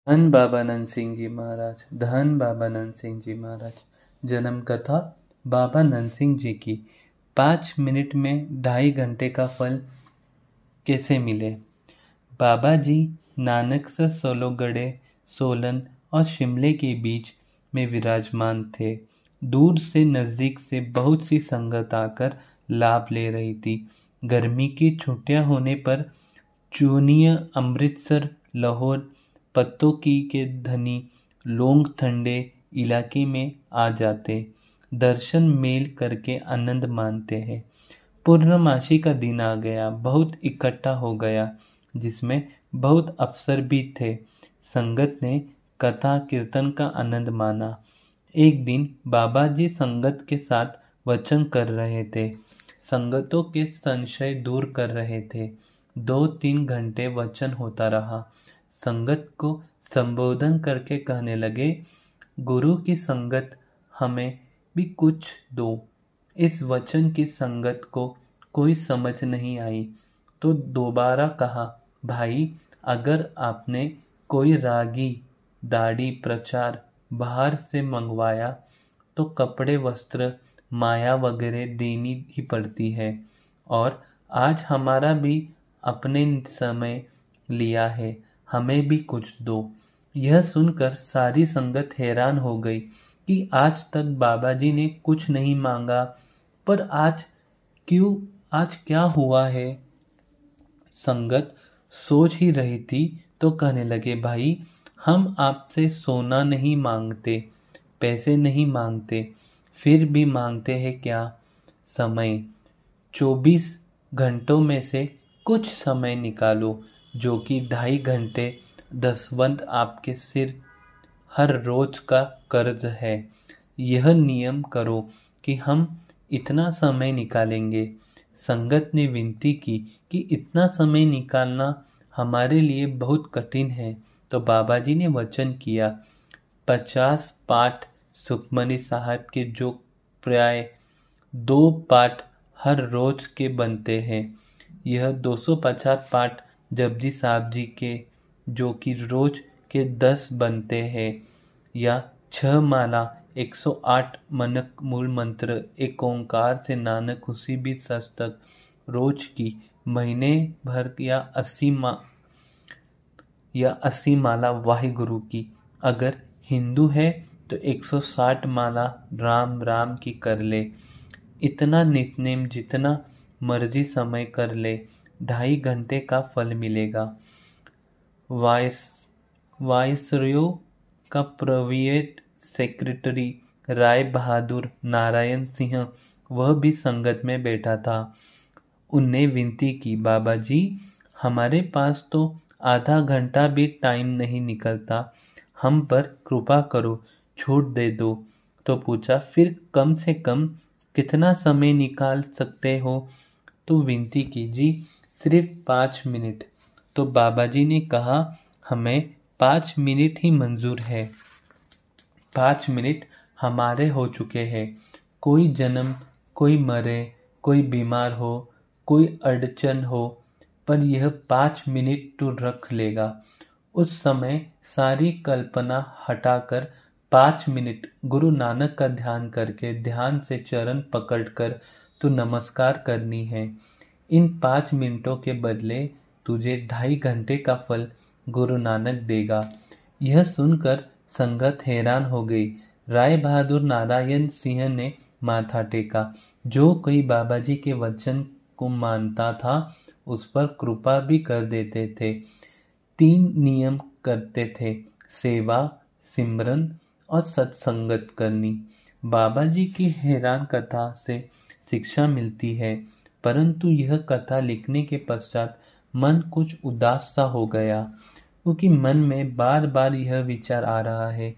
धन बाबा नंद सिंह जी महाराज। धन बाबा नंद सिंह जी महाराज। जन्म कथा बाबा नंद सिंह जी की। 5 मिनट में 2.5 घंटे का फल कैसे मिले। बाबा जी नानकसर सोलोगढ़े सोलन और शिमले के बीच में विराजमान थे। दूर से नज़दीक से बहुत सी संगत आकर लाभ ले रही थी। गर्मी की छुट्टियां होने पर चूनिया अमृतसर लाहौर पत्तों की के धनी लोग ठंडे इलाके में आ जाते, दर्शन मेल करके आनंद मानते हैं। पूर्णमासी का दिन आ गया, बहुत इकट्ठा हो गया, जिसमें बहुत अफसर भी थे। संगत ने कथा कीर्तन का आनंद माना। एक दिन बाबा जी संगत के साथ वचन कर रहे थे, संगतों के संशय दूर कर रहे थे। 2-3 घंटे वचन होता रहा। संगत को संबोधन करके कहने लगे, गुरु की संगत हमें भी कुछ दो। इस वचन की संगत को कोई समझ नहीं आई तो दोबारा कहा, भाई अगर आपने कोई रागी दाढ़ी प्रचार बाहर से मंगवाया तो कपड़े वस्त्र माया वगैरह देनी ही पड़ती है, और आज हमारा भी अपने समय लिया है, हमें भी कुछ दो। यह सुनकर सारी संगत हैरान हो गई कि आज तक बाबा जी ने कुछ नहीं मांगा, पर आज क्या हुआ है। संगत सोच ही रही थी तो कहने लगे, भाई हम आपसे सोना नहीं मांगते, पैसे नहीं मांगते, फिर भी मांगते हैं क्या? समय। 24 घंटों में से कुछ समय निकालो, जो कि 2.5 घंटे दसवंत आपके सिर हर रोज का कर्ज है। यह नियम करो कि हम इतना समय निकालेंगे। संगत ने विनती की कि इतना समय निकालना हमारे लिए बहुत कठिन है, तो बाबा जी ने वचन किया, 50 पाठ सुखमनी साहब के जो प्राय 2 पाठ हर रोज के बनते हैं, यह 250 पाठ जपजी साहब जी के जो कि रोज के 10 बनते हैं, या 6 माला 108 मनक मूल मंत्र एक ओंकार से नानक उसी भी सच तक रोज की महीने भर या 80 माला वाहिगुरु की। अगर हिंदू है तो 160 माला राम राम की कर ले। इतना नित्यनेम जितना मर्जी समय कर ले, 2.5 घंटे का फल मिलेगा। वायसरॉय का प्राइवेट सेक्रेटरी राय बहादुर नारायण सिंह, वह भी संगत में बैठा था। उनने विनती की, बाबा जी हमारे पास तो आधा घंटा भी टाइम नहीं निकलता, हम पर कृपा करो, छूट दे दो। तो पूछा, फिर कम से कम कितना समय निकाल सकते हो? तो विनती की, जी सिर्फ 5 मिनट। तो बाबा जी ने कहा, हमें 5 मिनट ही मंजूर है। 5 मिनट हमारे हो चुके हैं। कोई जन्म, कोई मरे, कोई बीमार हो, कोई अड़चन हो, पर यह 5 मिनट तो रख लेगा। उस समय सारी कल्पना हटाकर 5 मिनट गुरु नानक का ध्यान करके ध्यान से चरण पकड़कर तो नमस्कार करनी है। इन 5 मिनटों के बदले तुझे 2.5 घंटे का फल गुरु नानक देगा। यह सुनकर संगत हैरान हो गई। राय बहादुर नारायण सिंह ने माथा टेका। जो कोई बाबा जी के वचन को मानता था उस पर कृपा भी कर देते थे। 3 नियम करते थे, सेवा, सिमरन और सत्संगत करनी। बाबा जी की हैरान कथा से शिक्षा मिलती है, परंतु यह कथा लिखने के पश्चात मन कुछ उदास सा हो गया, क्योंकि मन में बार बार यह विचार आ रहा है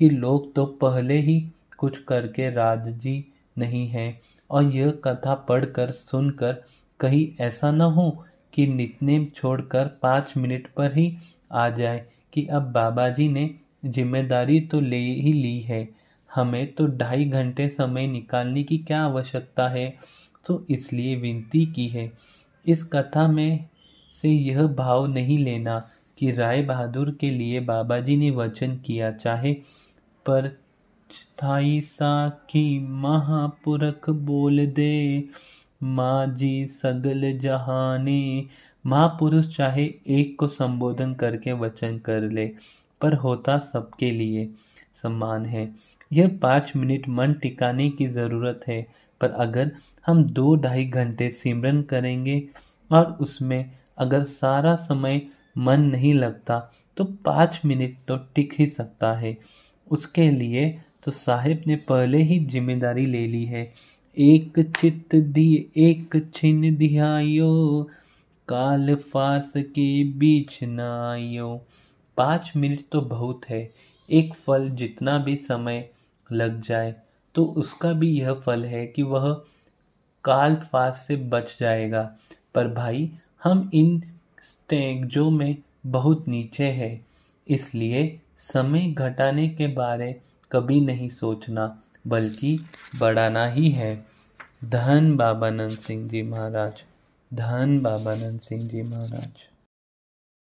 कि लोग तो पहले ही कुछ करके राजी नहीं है, और यह कथा पढ़कर सुनकर कहीं ऐसा न हो कि नित्यनेम छोड़कर 5 मिनट पर ही आ जाए कि अब बाबा जी ने जिम्मेदारी तो ले ही ली है, हमें तो 2.5 घंटे समय निकालने की क्या आवश्यकता है। तो इसलिए विनती की है, इस कथा में से यह भाव नहीं लेना कि राय बहादुर के लिए बाबा जी ने वचन किया, चाहे पर थाई साखी महापुरख बोल दे, माँ जी सगल जहाने। महापुरुष चाहे एक को संबोधन करके वचन कर ले, पर होता सबके लिए सम्मान है। यह 5 मिनट मन टिकाने की जरूरत है, पर अगर हम 2-2.5 घंटे सिमरन करेंगे और उसमें अगर सारा समय मन नहीं लगता तो 5 मिनट तो टिक ही सकता है। उसके लिए तो साहिब ने पहले ही जिम्मेदारी ले ली है। एक चित दिए एक छिन धियायो, काल फास के बीच न आयो। 5 मिनट तो बहुत है। एक फल जितना भी समय लग जाए तो उसका भी यह फल है कि वह काल फास से बच जाएगा। पर भाई हम इन स्टेजों में बहुत नीचे है, इसलिए समय घटाने के बारे कभी नहीं सोचना, बल्कि बढ़ाना ही है। धन बाबा नंद सिंह जी महाराज, धन बाबा नंद सिंह जी महाराज।